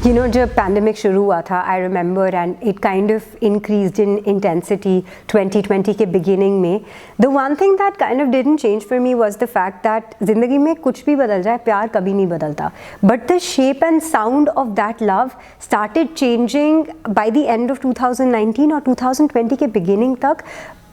You know, जब pandemic शुरू हुआ था, I remember, and it kind of increased in intensity 2020 के बिगिनिंग में. The one thing that kind of didn't change for me was the fact that ज़िंदगी में कुछ भी बदल जाए, प्यार कभी नहीं बदलता. But the shape and sound of that love started changing by the end of 2019 और 2020 के बिगिनिंग तक.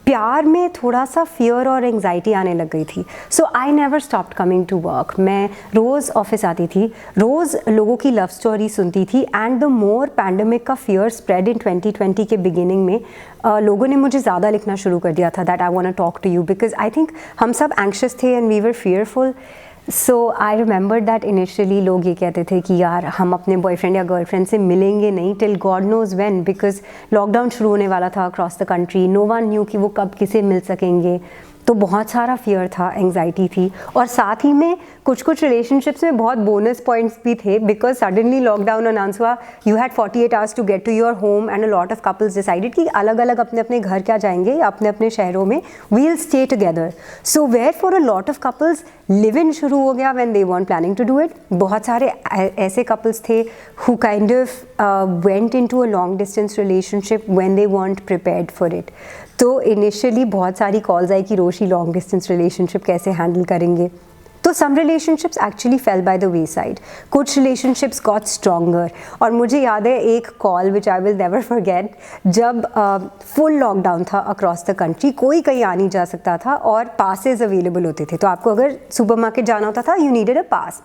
प्यार में थोड़ा सा फियर और एंग्जाइटी आने लग गई थी. So I never stopped coming to work. मैं रोज़ ऑफिस आती थी, रोज़ लोगों की लव स्टोरी सुनती थी. एंड द मोर पैंडमिक का फियर स्प्रेड इन 2020 के बिगिनिंग में, लोगों ने मुझे ज़्यादा लिखना शुरू कर दिया था that I want to talk to you, because I think हम सब एंक्शस थे and we were fearful. So I remember that initially लोग ये कहते थे कि यार हम अपने बॉयफ्रेंड या गर्लफ्रेंड से मिलेंगे नहीं till God knows when, because lockdown शुरू होने वाला था across the country. No one knew कि वो कब किसे मिल सकेंगे. तो बहुत सारा फियर था, एंग्जाइटी थी. और साथ ही में कुछ रिलेशनशिप्स में बहुत बोनस पॉइंट्स भी थे, बिकॉज सडनली लॉकडाउन अनाउंस हुआ. You had 48 hours to get to your home and a lot of couples decided कि अलग अलग अपने अपने घर क्या जाएंगे, अपने अपने शहरों में we will stay together. So where for a lot of couples live in शुरू हो गया when they weren't planning to do it. बहुत सारे ऐसे कपल्स थे who kind of went into a long distance relationship when they weren't prepared for it. तो initially बहुत सारी कॉल्स आई कि रोशी लॉन्ग डिस्टेंस रिलेशनशिप कैसे हैंडल करेंगे. तो some relationships actually fail by the way side, कुछ रिलेशनशिप्स गॉट स्ट्रॉन्गर. और मुझे याद है एक call which I will never forget, जब फुल लॉकडाउन था अक्रॉस द कंट्री, कोई कहीं आ नहीं जा सकता था और पासेस अवेलेबल होते थे. तो आपको अगर सुपरमार्केट जाना होता था, यू नीडेड अ पास.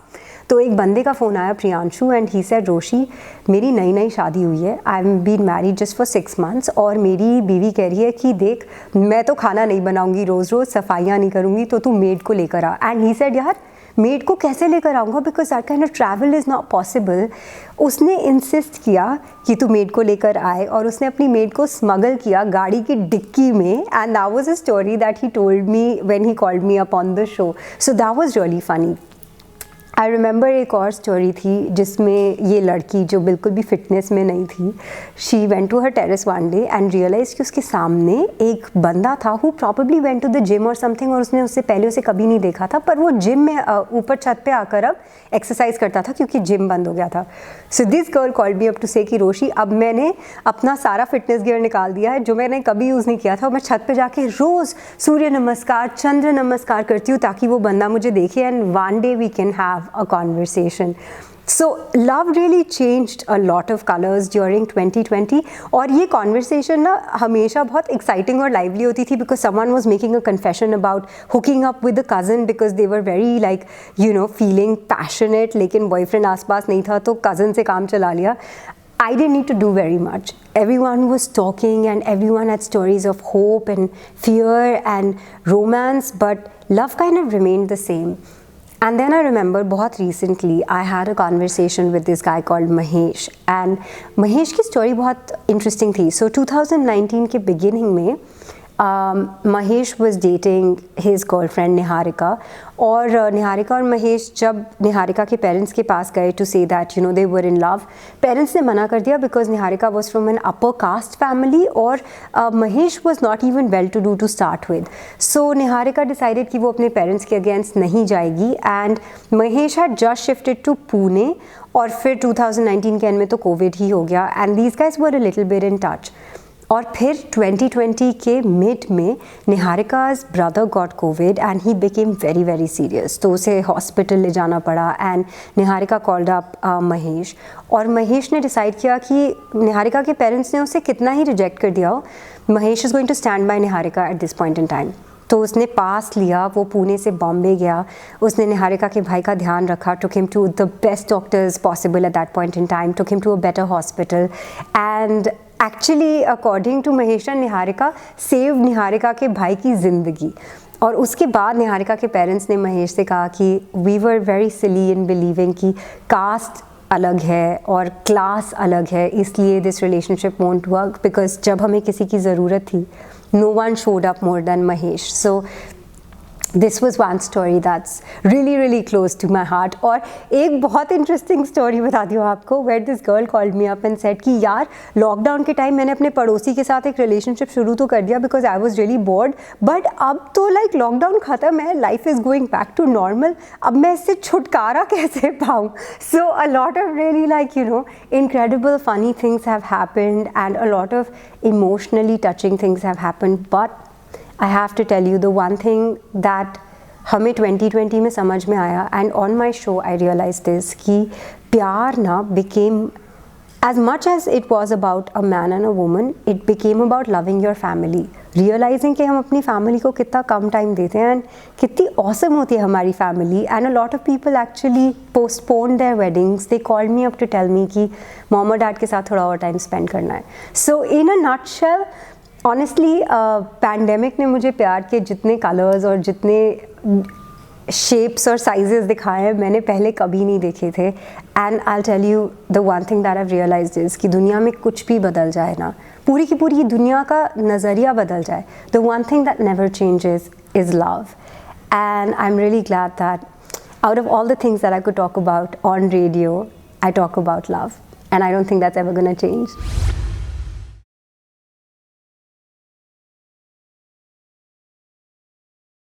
तो एक बंदे का फ़ोन आया, Priyanshu, and he said Roshi मेरी नई नई शादी हुई है, I am been married just for 6 months, और मेरी बीवी कह रही है कि देख मैं तो खाना नहीं बनाऊंगी रोज़ रोज़, सफाइयाँ नहीं करूँगी, तो तू मेड को लेकर आ. एंड ही सेड यार मेड को कैसे लेकर आऊँगा, because that kind of travel is not possible. उसने इंसिस्ट किया कि तू मेड को लेकर आए, और उसने अपनी मेड को स्मगल किया गाड़ी की डिक्की में. And that was a story that he told me when he called me up on the show. So that was really funny. I remember एक और स्टोरी थी जिसमें ये लड़की जो बिल्कुल भी फिटनेस में नहीं थी, she went to her terrace one day and realise कि उसके सामने एक बंदा था who probably went to the gym और समथिंग, और उसने उससे पहले उसे कभी नहीं देखा था, पर वो जिम में ऊपर छत पे आकर अब एक्सरसाइज करता था क्योंकि जिम बंद हो गया था. So this girl called me up to say कि रोशी अब मैंने अपना सारा फिटनेस गियर निकाल दिया है जो मैंने कभी यूज़ नहीं किया था, और मैं छत पे जाके रोज़ सूर्य नमस्कार, चंद्र नमस्कार करती हूँ ताकि वो बंदा मुझे देखे and one day we can have a conversation. So love really changed a lot of colors during 2020. और ये conversation ना हमेशा बहुत exciting और lively होती थी, because someone was making a confession about hooking up with a cousin because they were very like you know feeling passionate, लेकिन boyfriend आसपास नहीं था तो cousin से काम चला लिया. I didn't need to do very much. Everyone was talking and everyone had stories of hope and fear and romance, but love kind of remained the same. And then I remember बहुत recently I had a conversation with this guy called Mahesh, and Mahesh की story बहुत interesting थी. So 2019 के beginning में Mahesh was dating his girlfriend Niharika, और निहारिका और महेश जब निहारिका के पेरेंट्स के पास गए to say that you know they were in love, parents ने मना कर दिया because Niharika was from an upper caste family और Mahesh was not even well to do to start with. So Niharika decided कि वो अपने पेरेंट्स के अगेंस्ट नहीं जाएगी, and Mahesh had just shifted to Pune, और फिर 2019 के एंड में तो कोविड ही हो गया, and these guys were a little bit in touch. और फिर 2020 के मिड में निहारिका's brother got Covid and he became very very serious, तो उसे हॉस्पिटल ले जाना पड़ा. And Niharika called up Mahesh, और महेश ने डिसाइड किया कि निहारिका के पेरेंट्स ने उसे कितना ही रिजेक्ट कर दिया हो, Mahesh is going to stand by Niharika at this point in time. तो उसने पास लिया, वो पुणे से बॉम्बे गया, उसने निहारिका के भाई का ध्यान रखा, took him to the best doctors possible at that point in time, took him to a better hospital, and actually according to Mahesh and Niharika save Niharika के भाई की ज़िंदगी. और उसके बाद निहारिका के पेरेंट्स ने महेश से कहा कि we were very silly in believing कि कास्ट अलग है और क्लास अलग है, इसलिए this relationship won't work, because जब हमें किसी की ज़रूरत थी no one showed up more than Mahesh. So this was one story that's really really close to my heart. और एक बहुत इंटरेस्टिंग स्टोरी बताती हूँ आपको, where this girl called me up and said कि यार लॉकडाउन के टाइम मैंने अपने पड़ोसी के साथ एक रिलेशनशिप शुरू तो कर दिया because I was really bored, but अब तो लाइक लॉकडाउन ख़त्म है, life is going back to normal, अब मैं इससे छुटकारा कैसे पाऊँ. So a lot of really like you know incredible funny things have happened and a lot of emotionally touching things have happened. But I have to tell you the one thing that हमें 2020 में समझ में आया, and on my show I realized this, कि प्यार ना became, as much as it was about a man and a woman, it became about loving your family, realizing कि हम अपनी family को कितना कम time देते हैं and कितनी awesome होती है हमारी family. And a lot of people actually postponed their weddings. They called me up to tell me कि mom और dad के साथ थोड़ा और time spend करना है. So in a nutshell, honestly pandemic ने मुझे प्यार के जितने कलर्स और जितने शेप्स और साइजेस दिखाए हैं मैंने पहले कभी नहीं देखे थे. And I tell you the one thing that I realised is कि दुनिया में कुछ भी बदल जाए ना, पूरी की पूरी दुनिया का नज़रिया बदल जाए, the one thing that never changes is love. And I am really glad that out of all the things that I could talk about on radio, I talk about love, and I don't think that's ever gonna change.